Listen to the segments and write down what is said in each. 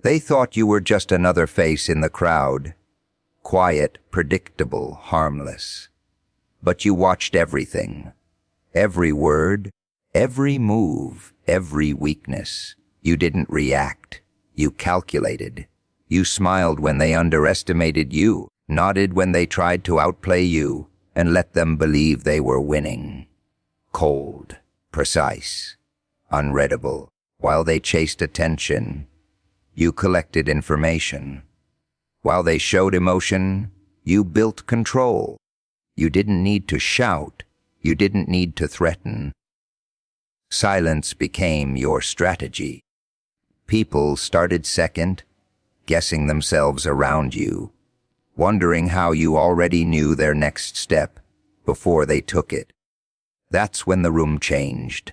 They thought you were just another face in the crowd, quiet, predictable, harmless. But you watched everything, every word, every move, every weakness. You didn't react. You calculated. You smiled when they underestimated you, nodded when they tried to outplay you, and let them believe they were winning. Cold, precise, unreadable. While they chased attention, you collected information. While they showed emotion, you built control. You didn't need to shout. You didn't need to threaten. Silence became your strategy. People started second, guessing themselves around you, wondering how you already knew their next step before they took it. That's when the room changed.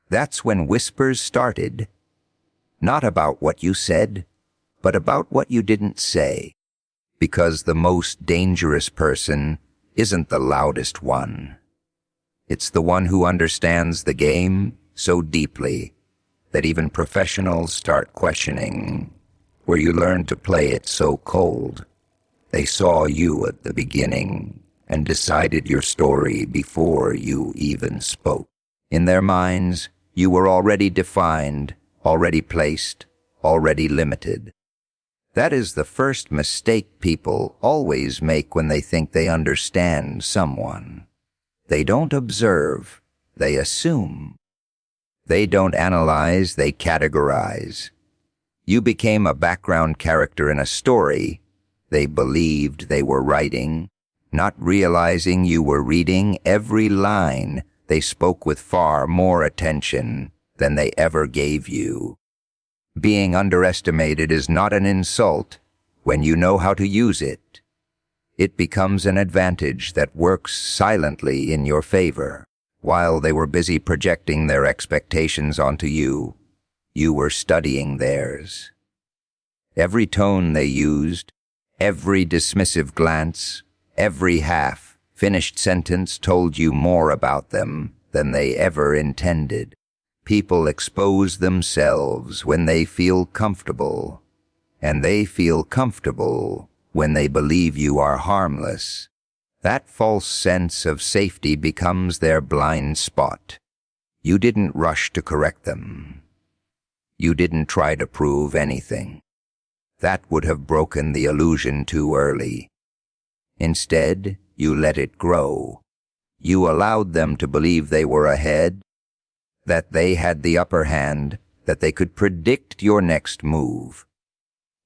That's when whispers started, not about what you said, but about what you didn't say, because the most dangerous person isn't the loudest one. It's the one who understands the game so deeply that even professionals start questioning where you learned to play it so cold. They saw you at the beginning and decided your story before you even spoke. In their minds, you were already defined, already placed, already limited. That is the first mistake people always make when they think they understand someone. They don't observe, they assume. They don't analyze, they categorize. You became a background character in a story they believed they were writing, not realizing you were reading every line they spoke with far more attention than they ever gave you. Being underestimated is not an insult when you know how to use it. It becomes an advantage that works silently in your favor. While they were busy projecting their expectations onto you, you were studying theirs. Every tone they used, every dismissive glance, every half-finished sentence told you more about them than they ever intended. People expose themselves when they feel comfortable, and they feel comfortable when they believe you are harmless. That false sense of safety becomes their blind spot. You didn't rush to correct them. You didn't try to prove anything. That would have broken the illusion too early. Instead, you let it grow. You allowed them to believe they were ahead, that they had the upper hand, that they could predict your next move.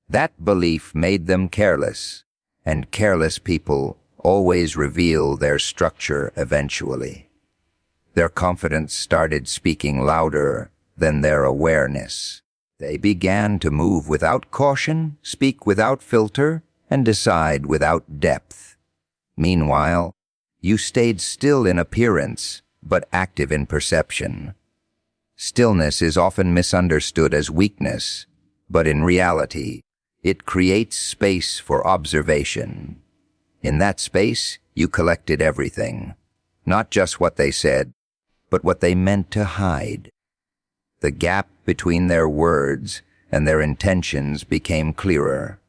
That belief made them careless, and careless people always reveal their structure eventually. Their confidence started speaking louder than their awareness. They began to move without caution, speak without filter, and decide without depth. Meanwhile, you stayed still in appearance, but active in perception. Stillness is often misunderstood as weakness, but in reality, it creates space for observation. In that space, you collected everything, not just what they said, but what they meant to hide. The gap between their words and their intentions became clearer,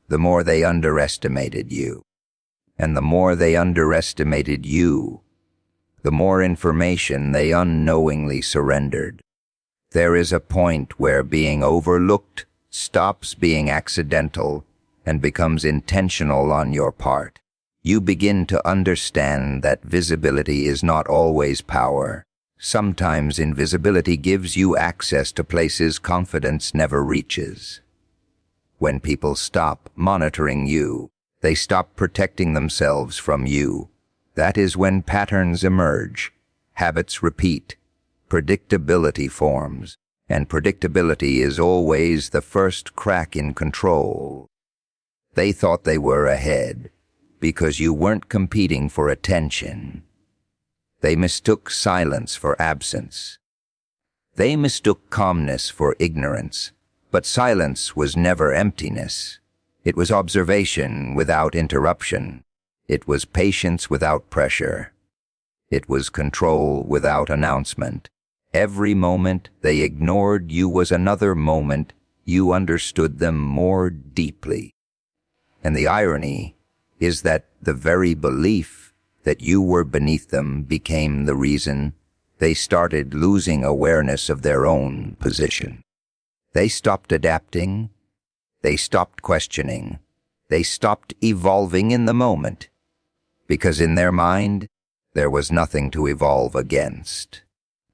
the more they underestimated you. And the more they underestimated you, the more information they unknowingly surrendered. There is a point where being overlooked stops being accidental and becomes intentional on your part. You begin to understand that visibility is not always power. Sometimes invisibility gives you access to places confidence never reaches. When people stop monitoring you, they stop protecting themselves from you. That is when patterns emerge, habits repeat, predictability forms, and predictability is always the first crack in control. They thought they were ahead because you weren't competing for attention. They mistook silence for absence. They mistook calmness for ignorance, but silence was never emptiness. It was observation without interruption. It was patience without pressure. It was control without announcement. Every moment they ignored you was another moment you understood them more deeply. And the irony is that the very belief that you were beneath them became the reason they started losing awareness of their own position. They stopped adapting. They stopped questioning. They stopped evolving in the moment, because in their mind, there was nothing to evolve against.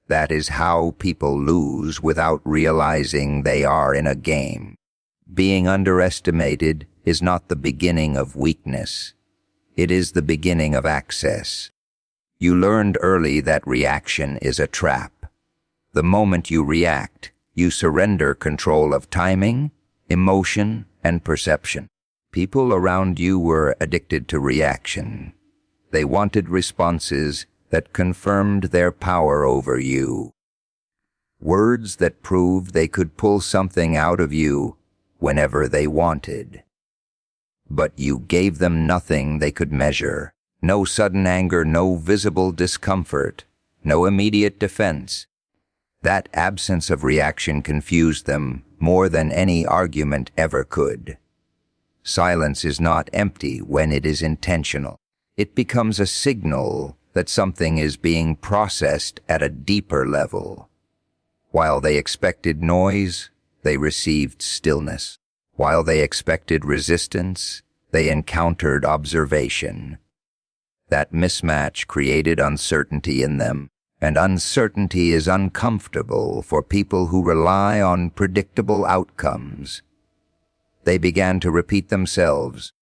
That is how people lose without realizing they are in a game. Being underestimated is not the beginning of weakness. It is the beginning of access. You learned early that reaction is a trap. The moment you react, you surrender control of timing, emotion, and perception. People around you were addicted to reaction. They wanted responses that confirmed their power over you. Words that proved they could pull something out of you whenever they wanted. But you gave them nothing they could measure. No sudden anger, no visible discomfort, no immediate defense. That absence of reaction confused them more than any argument ever could. Silence is not empty when it is intentional. It becomes a signal that something is being processed at a deeper level. While they expected noise, they received stillness. While they expected resistance, they encountered observation. That mismatch created uncertainty in them, and uncertainty is uncomfortable for people who rely on predictable outcomes. They began to repeat themselves,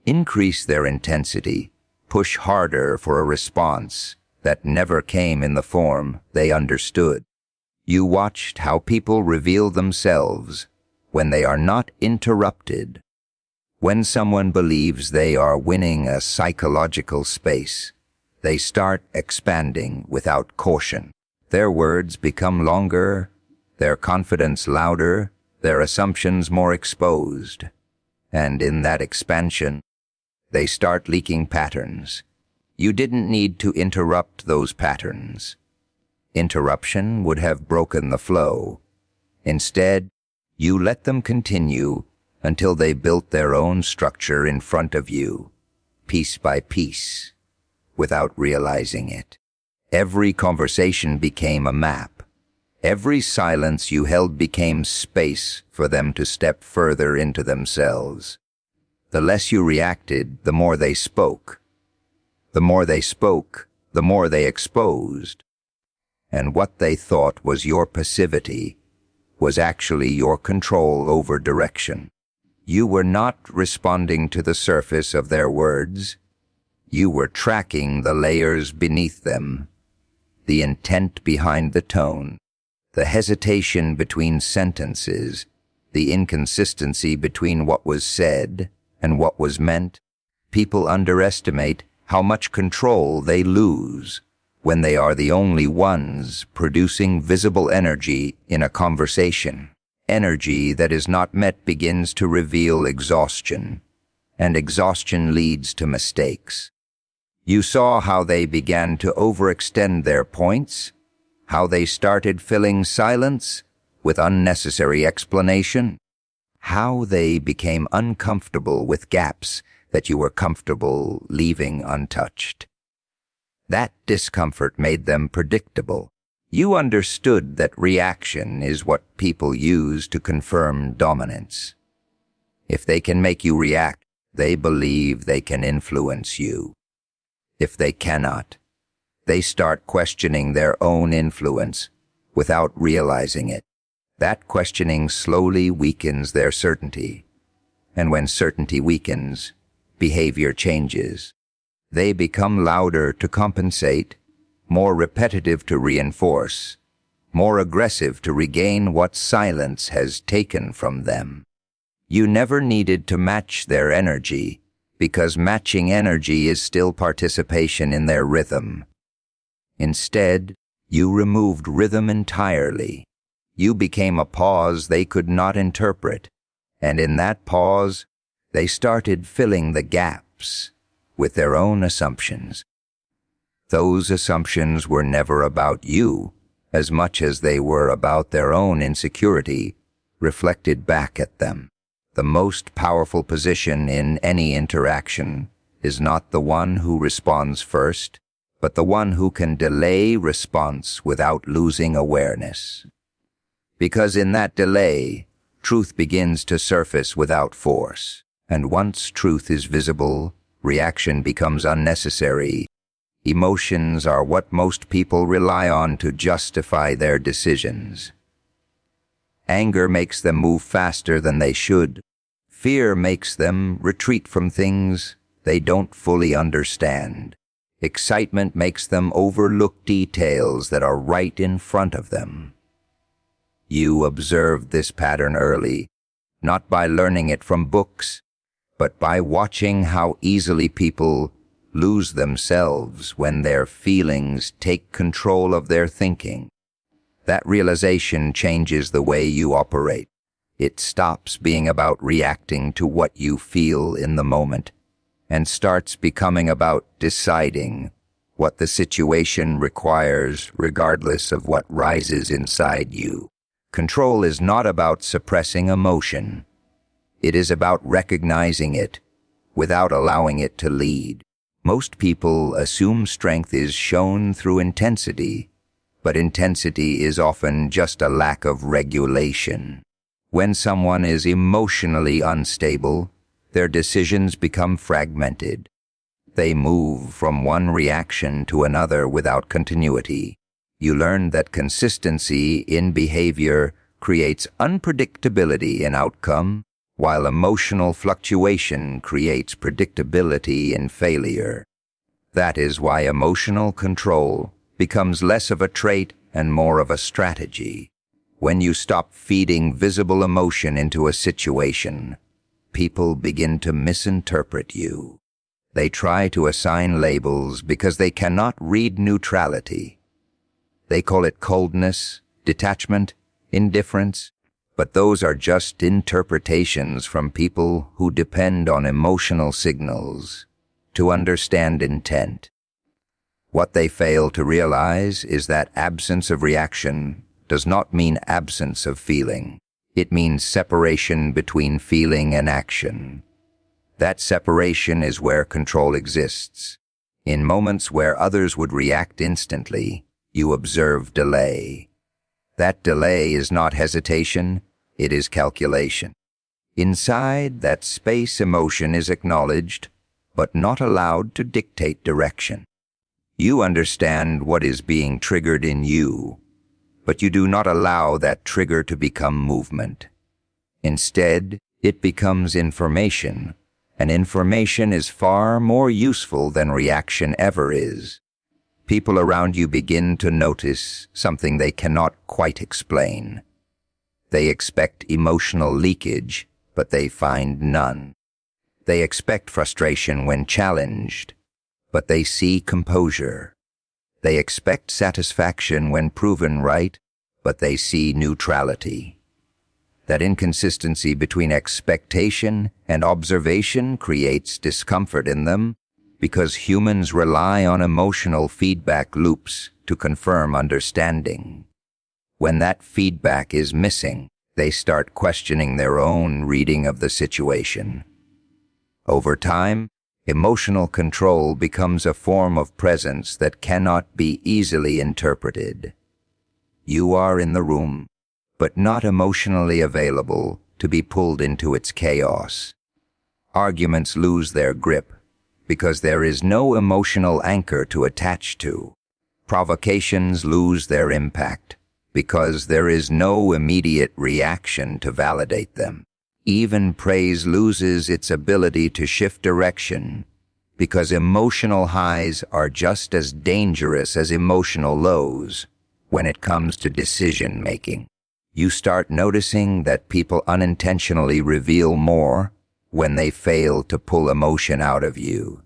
increase their intensity, push harder for a response that never came in the form they understood. You watched how people reveal themselves when they are not interrupted. When someone believes they are winning a psychological space, they start expanding without caution. Their words become longer, their confidence louder, their assumptions more exposed. And in that expansion, they start leaking patterns. You didn't need to interrupt those patterns. Interruption would have broken the flow. Instead, you let them continue until they built their own structure in front of you, piece by piece, without realizing it. Every conversation became a map. Every silence you held became space for them to step further into themselves. The less you reacted, the more they spoke. The more they spoke, the more they exposed. And what they thought was your passivity was actually your control over direction. You were not responding to the surface of their words. You were tracking the layers beneath them, the intent behind the tone, the hesitation between sentences, the inconsistency between what was said and what was meant. People underestimate how much control they lose when they are the only ones producing visible energy in a conversation. Energy that is not met begins to reveal exhaustion, and exhaustion leads to mistakes. You saw how they began to overextend their points, how they started filling silence with unnecessary explanation, how they became uncomfortable with gaps that you were comfortable leaving untouched. That discomfort made them predictable. You understood that reaction is what people use to confirm dominance. If they can make you react, they believe they can influence you. If they cannot, they start questioning their own influence without realizing it. That questioning slowly weakens their certainty. And when certainty weakens, behavior changes. They become louder to compensate, more repetitive to reinforce, more aggressive to regain what silence has taken from them. You never needed to match their energy, because matching energy is still participation in their rhythm. Instead, you removed rhythm entirely. You became a pause they could not interpret, and in that pause, they started filling the gaps with their own assumptions. Those assumptions were never about you as much as they were about their own insecurity reflected back at them. The most powerful position in any interaction is not the one who responds first, but the one who can delay response without losing awareness. Because in that delay, truth begins to surface without force, and once truth is visible, reaction becomes unnecessary. Emotions are what most people rely on to justify their decisions. Anger makes them move faster than they should. Fear makes them retreat from things they don't fully understand. Excitement makes them overlook details that are right in front of them. You observed this pattern early, not by learning it from books, but by watching how easily people lose themselves when their feelings take control of their thinking. That realization changes the way you operate. It stops being about reacting to what you feel in the moment and starts becoming about deciding what the situation requires regardless of what rises inside you. Control is not about suppressing emotion. It is about recognizing it without allowing it to lead. Most people assume strength is shown through intensity, but intensity is often just a lack of regulation. When someone is emotionally unstable, their decisions become fragmented. They move from one reaction to another without continuity. You learn that consistency in behavior creates unpredictability in outcome, while emotional fluctuation creates predictability in failure. That is why emotional control becomes less of a trait and more of a strategy. When you stop feeding visible emotion into a situation, people begin to misinterpret you. They try to assign labels because they cannot read neutrality. They call it coldness, detachment, indifference, but those are just interpretations from people who depend on emotional signals to understand intent. What they fail to realize is that absence of reaction does not mean absence of feeling. It means separation between feeling and action. That separation is where control exists. In moments where others would react instantly, you observe delay. That delay is not hesitation, it is calculation. Inside that space, emotion is acknowledged, but not allowed to dictate direction. You understand what is being triggered in you, but you do not allow that trigger to become movement. Instead, it becomes information, and information is far more useful than reaction ever is. People around you begin to notice something they cannot quite explain. They expect emotional leakage, but they find none. They expect frustration when challenged, but they see composure. They expect satisfaction when proven right, but they see neutrality. That inconsistency between expectation and observation creates discomfort in them because humans rely on emotional feedback loops to confirm understanding. When that feedback is missing, they start questioning their own reading of the situation. Over time, emotional control becomes a form of presence that cannot be easily interpreted. You are in the room, but not emotionally available to be pulled into its chaos. Arguments lose their grip because there is no emotional anchor to attach to. Provocations lose their impact because there is no immediate reaction to validate them. Even praise loses its ability to shift direction because emotional highs are just as dangerous as emotional lows when it comes to decision-making. You start noticing that people unintentionally reveal more when they fail to pull emotion out of you.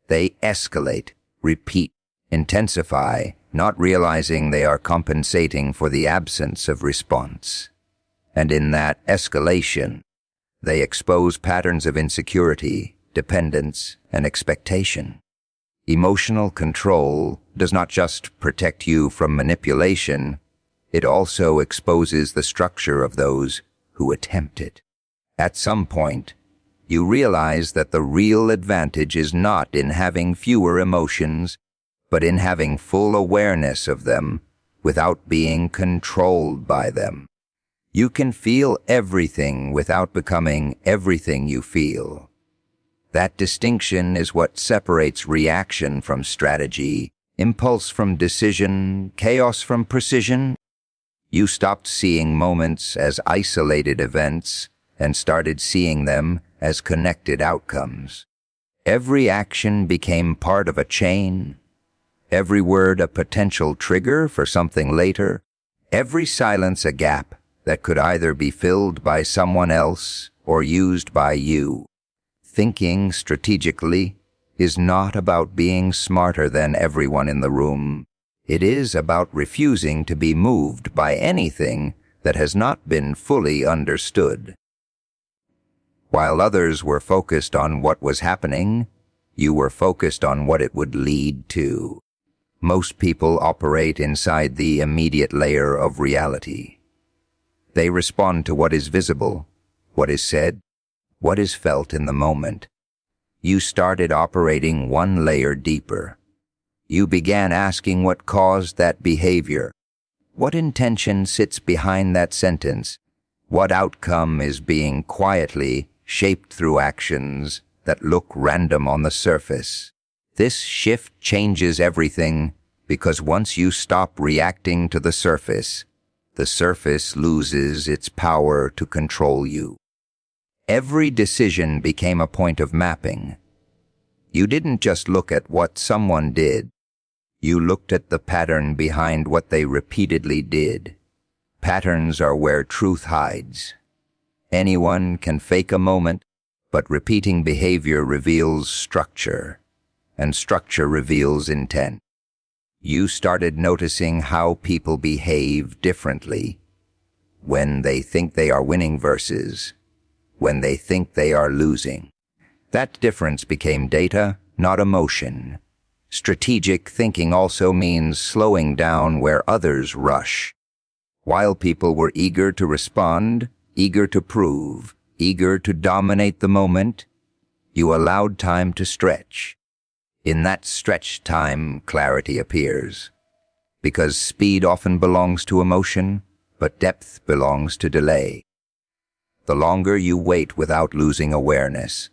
They escalate, repeat, intensify, not realizing they are compensating for the absence of response. And in that escalation, they expose patterns of insecurity, dependence, and expectation. Emotional control does not just protect you from manipulation, it also exposes the structure of those who attempt it. At some point, you realize that the real advantage is not in having fewer emotions, but in having full awareness of them without being controlled by them. You can feel everything without becoming everything you feel. That distinction is what separates reaction from strategy, impulse from decision, chaos from precision. You stopped seeing moments as isolated events and started seeing them as connected outcomes. Every action became part of a chain, every word a potential trigger for something later, every silence a gap that could either be filled by someone else or used by you. Thinking strategically is not about being smarter than everyone in the room. It is about refusing to be moved by anything that has not been fully understood. While others were focused on what was happening, you were focused on what it would lead to. Most people operate inside the immediate layer of reality. They respond to what is visible, what is said, what is felt in the moment. You started operating one layer deeper. You began asking what caused that behavior. What intention sits behind that sentence? What outcome is being quietly shaped through actions that look random on the surface? This shift changes everything because once you stop reacting to the surface loses its power to control you. Every decision became a point of mapping. You didn't just look at what someone did. You looked at the pattern behind what they repeatedly did. Patterns are where truth hides. Anyone can fake a moment, but repeating behavior reveals structure, and structure reveals intent. You started noticing how people behave differently when they think they are winning versus when they think they are losing. That difference became data, not emotion. Strategic thinking also means slowing down where others rush. While people were eager to respond, eager to prove, eager to dominate the moment, you allowed time to stretch. In that stretched time, clarity appears. Because speed often belongs to emotion, but depth belongs to delay. The longer you wait without losing awareness,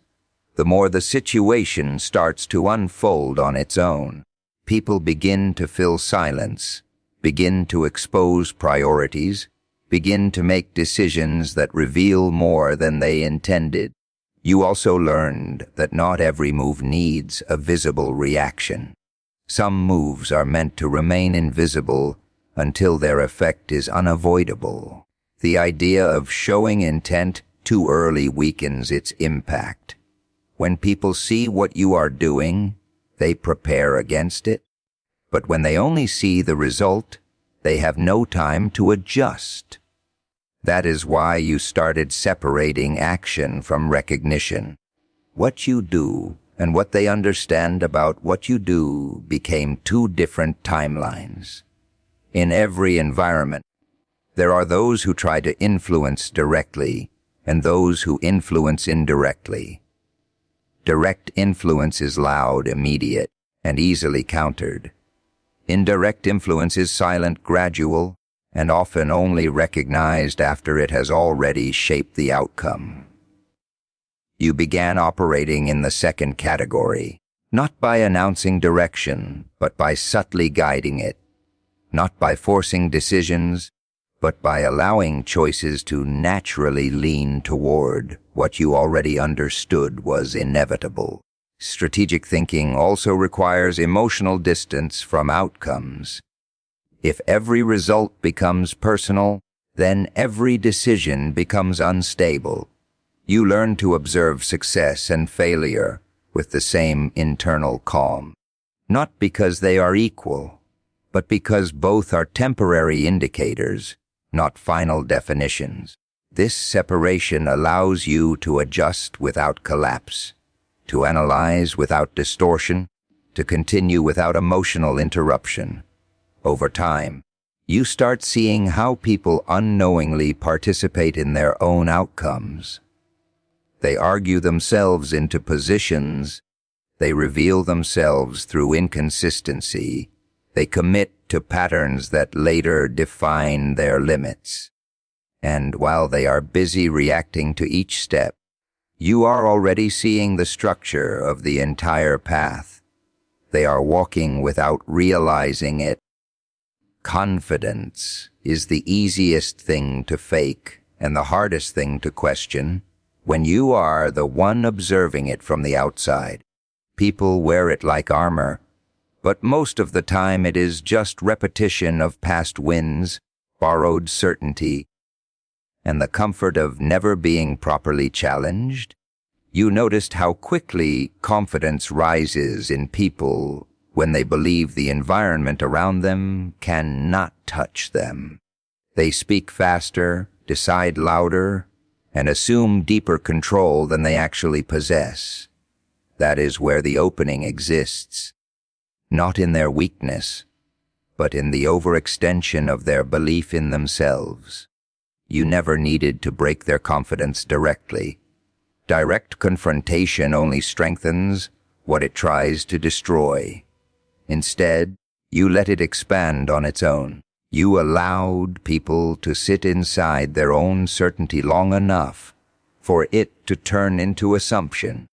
the more the situation starts to unfold on its own. People begin to fill silence, begin to expose priorities, begin to make decisions that reveal more than they intended. You also learned that not every move needs a visible reaction. Some moves are meant to remain invisible until their effect is unavoidable. The idea of showing intent too early weakens its impact. When people see what you are doing, they prepare against it. But when they only see the result, they have no time to adjust. That is why you started separating action from recognition. What you do and what they understand about what you do became two different timelines. In every environment, there are those who try to influence directly and those who influence indirectly. Direct influence is loud, immediate, and easily countered. Indirect influence is silent, gradual, and often only recognized after it has already shaped the outcome. You began operating in the second category, not by announcing direction, but by subtly guiding it, not by forcing decisions, but by allowing choices to naturally lean toward what you already understood was inevitable. Strategic thinking also requires emotional distance from outcomes. If every result becomes personal, then every decision becomes unstable. You learn to observe success and failure with the same internal calm, not because they are equal, but because both are temporary indicators, not final definitions. This separation allows you to adjust without collapse, to analyze without distortion, to continue without emotional interruption. Over time, You start seeing how people unknowingly participate in their own outcomes. They argue themselves into positions. They reveal themselves through inconsistency. They commit to patterns that later define their limits. And while they are busy reacting to each step, you are already seeing the structure of the entire path. They are walking without realizing it. Confidence is the easiest thing to fake and the hardest thing to question when you are the one observing it from the outside. People wear it like armor, but most of the time it is just repetition of past wins, borrowed certainty, and the comfort of never being properly challenged. You noticed how quickly confidence rises in people when they believe the environment around them cannot touch them. They speak faster, decide louder, and assume deeper control than they actually possess. That is where the opening exists, not in their weakness, but in the overextension of their belief in themselves. You never needed to break their confidence directly. Direct confrontation only strengthens what it tries to destroy. Instead, you let it expand on its own. You allowed people to sit inside their own certainty long enough for it to turn into assumption,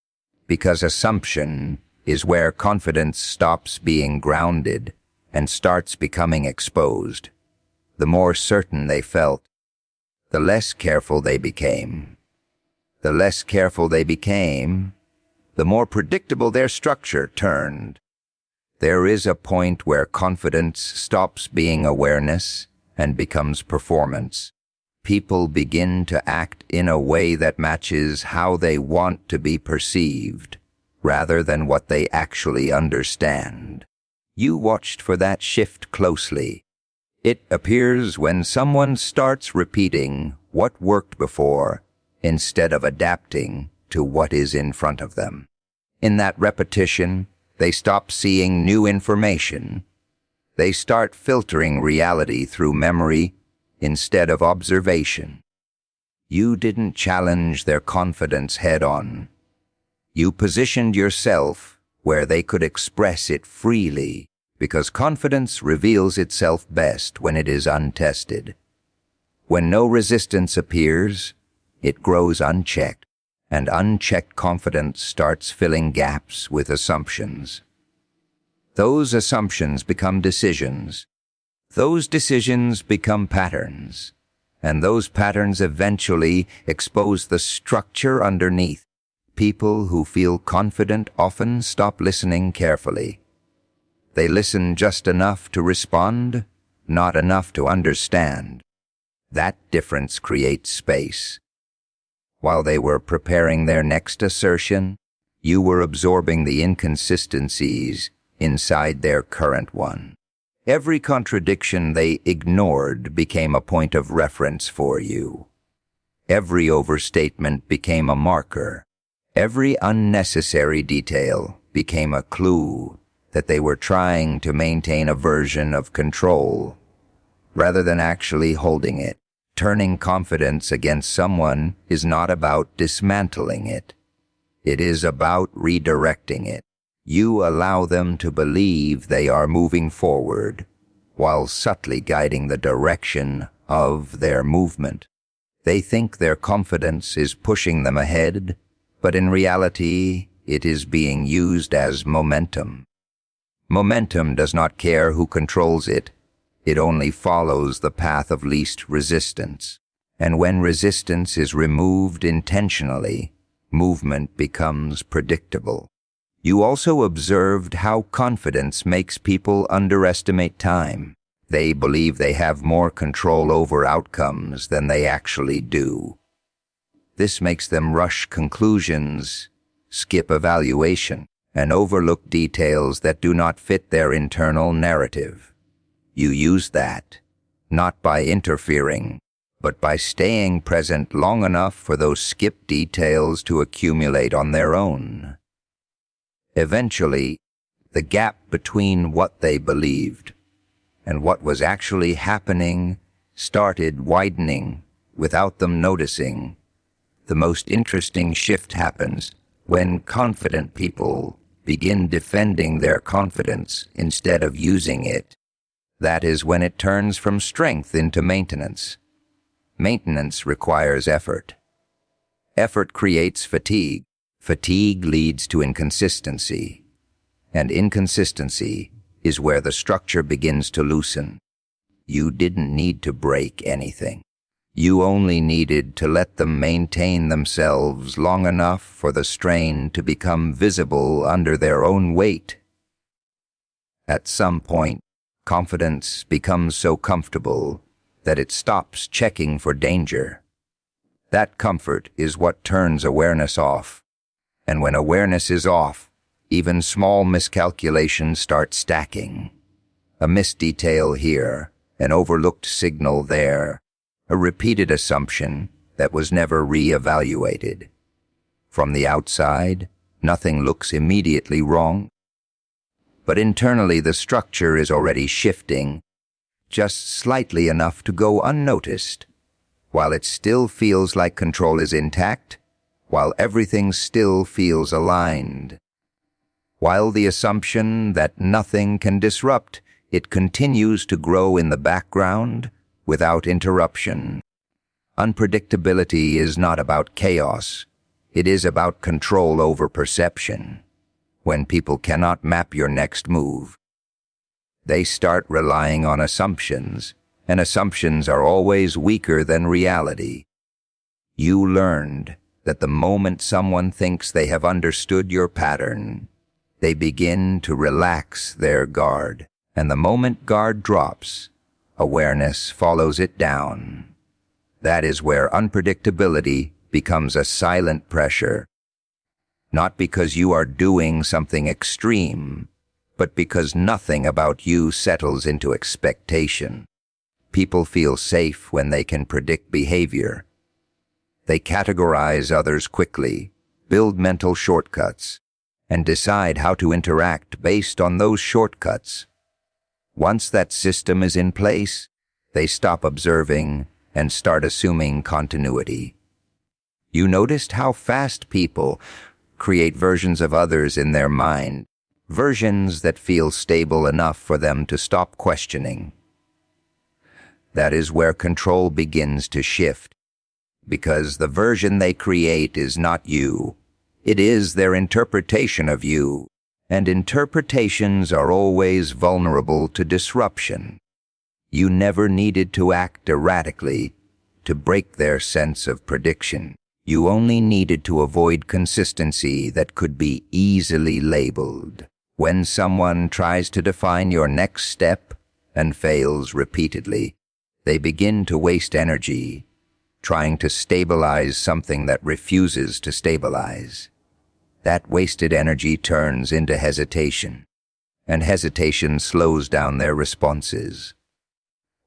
because assumption is where confidence stops being grounded and starts becoming exposed. The more certain they felt, the less careful they became. The less careful they became, the more predictable their structure turned. There is a point where confidence stops being awareness and becomes performance. People begin to act in a way that matches how they want to be perceived, rather than what they actually understand. You watched for that shift closely. It appears when someone starts repeating what worked before instead of adapting to what is in front of them. In that repetition, they stop seeing new information. They start filtering reality through memory instead of observation. You didn't challenge their confidence head-on. You positioned yourself where they could express it freely, because confidence reveals itself best when it is untested. When no resistance appears, it grows unchecked, and unchecked confidence starts filling gaps with assumptions. Those assumptions become decisions. Those decisions become patterns, and those patterns eventually expose the structure underneath. People who feel confident often stop listening carefully. They listen just enough to respond, not enough to understand. That difference creates space. While they were preparing their next assertion, you were absorbing the inconsistencies inside their current one. Every contradiction they ignored became a point of reference for you. Every overstatement became a marker. Every unnecessary detail became a clue that they were trying to maintain a version of control, rather than actually holding it. Turning confidence against someone is not about dismantling it. It is about redirecting it. You allow them to believe they are moving forward, while subtly guiding the direction of their movement. They think their confidence is pushing them ahead, but in reality, it is being used as momentum. Momentum does not care who controls it. It only follows the path of least resistance. And when resistance is removed intentionally, movement becomes predictable. You also observed how confidence makes people underestimate time. They believe they have more control over outcomes than they actually do. This makes them rush conclusions, skip evaluation, and overlook details that do not fit their internal narrative. You use that, not by interfering, but by staying present long enough for those skipped details to accumulate on their own. Eventually, the gap between what they believed and what was actually happening started widening without them noticing. The most interesting shift happens when confident people begin defending their confidence instead of using it. That is when it turns from strength into maintenance. Maintenance requires effort. Effort creates fatigue. Fatigue leads to inconsistency. And inconsistency is where the structure begins to loosen. You didn't need to break anything. You only needed to let them maintain themselves long enough for the strain to become visible under their own weight. At some point, confidence becomes so comfortable that it stops checking for danger. That comfort is what turns awareness off. And when awareness is off, even small miscalculations start stacking. A missed detail here, an overlooked signal there, a repeated assumption that was never re-evaluated. From the outside, nothing looks immediately wrong. But internally the structure is already shifting, just slightly enough to go unnoticed, while it still feels like control is intact, while everything still feels aligned. While the assumption that nothing can disrupt, it continues to grow in the background without interruption. Unpredictability is not about chaos. It is about control over perception. When people cannot map your next move, they start relying on assumptions, and assumptions are always weaker than reality. You learned that the moment someone thinks they have understood your pattern, they begin to relax their guard, and the moment guard drops, awareness follows it down. That is where unpredictability becomes a silent pressure, not because you are doing something extreme, but because nothing about you settles into expectation. People feel safe when they can predict behavior. They categorize others quickly, build mental shortcuts, and decide how to interact based on those shortcuts. Once that system is in place, they stop observing and start assuming continuity. You noticed how fast people create versions of others in their mind, versions that feel stable enough for them to stop questioning. That is where control begins to shift, because the version they create is not you. It is their interpretation of you, and interpretations are always vulnerable to disruption. You never needed to act erratically to break their sense of prediction. You only needed to avoid consistency that could be easily labeled. When someone tries to define your next step and fails repeatedly, they begin to waste energy trying to stabilize something that refuses to stabilize. That wasted energy turns into hesitation, and hesitation slows down their responses.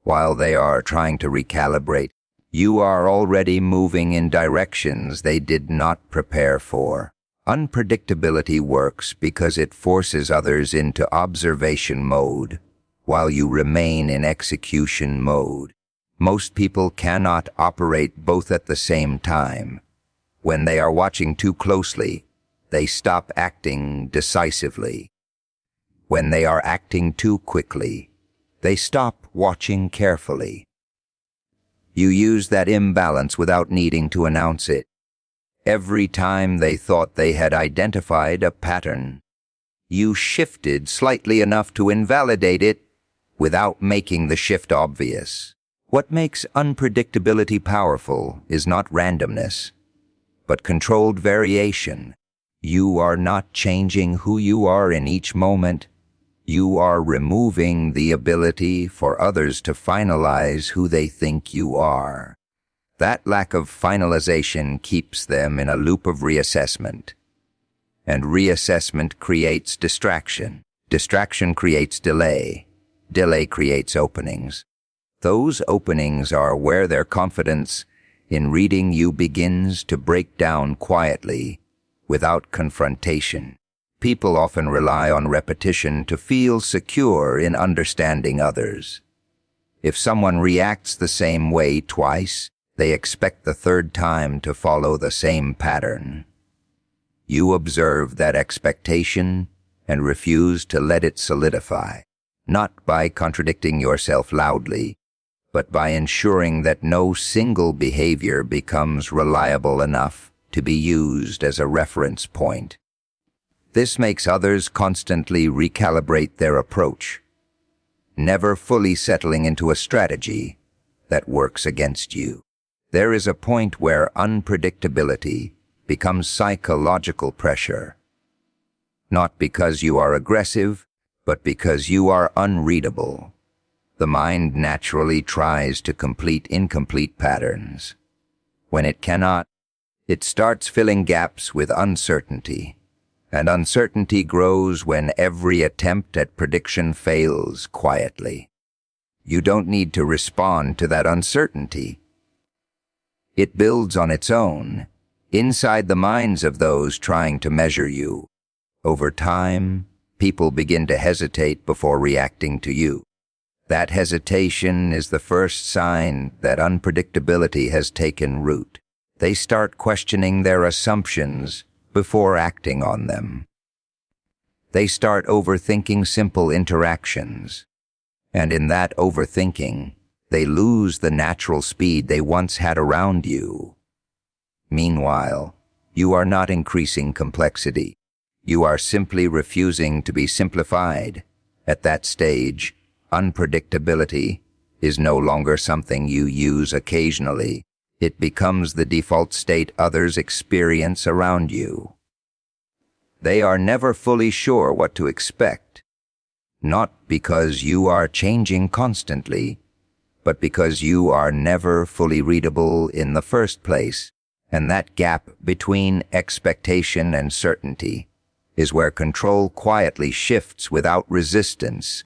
While they are trying to recalibrate, you are already moving in directions they did not prepare for. Unpredictability works because it forces others into observation mode, while you remain in execution mode. Most people cannot operate both at the same time. When they are watching too closely, they stop acting decisively. When they are acting too quickly, they stop watching carefully. You use that imbalance without needing to announce it. Every time they thought they had identified a pattern, you shifted slightly enough to invalidate it without making the shift obvious. What makes unpredictability powerful is not randomness, but controlled variation. You are not changing who you are in each moment. You are removing the ability for others to finalize who they think you are. That lack of finalization keeps them in a loop of reassessment. And reassessment creates distraction. Distraction creates delay. Delay creates openings. Those openings are where their confidence in reading you begins to break down quietly, without confrontation. People often rely on repetition to feel secure in understanding others. If someone reacts the same way twice, they expect the third time to follow the same pattern. You observe that expectation and refuse to let it solidify, not by contradicting yourself loudly, but by ensuring that no single behavior becomes reliable enough to be used as a reference point. This makes others constantly recalibrate their approach, never fully settling into a strategy that works against you. There is a point where unpredictability becomes psychological pressure, not because you are aggressive, but because you are unreadable. The mind naturally tries to complete incomplete patterns. When it cannot, it starts filling gaps with uncertainty. And uncertainty grows when every attempt at prediction fails quietly. You don't need to respond to that uncertainty. It builds on its own, inside the minds of those trying to measure you. Over time, people begin to hesitate before reacting to you. That hesitation is the first sign that unpredictability has taken root. They start questioning their assumptions before acting on them. They start overthinking simple interactions, and in that overthinking, they lose the natural speed they once had around you. Meanwhile, you are not increasing complexity. You are simply refusing to be simplified. At that stage, unpredictability is no longer something you use occasionally. It becomes the default state others experience around you. They are never fully sure what to expect, not because you are changing constantly, but because you are never fully readable in the first place, and that gap between expectation and certainty is where control quietly shifts without resistance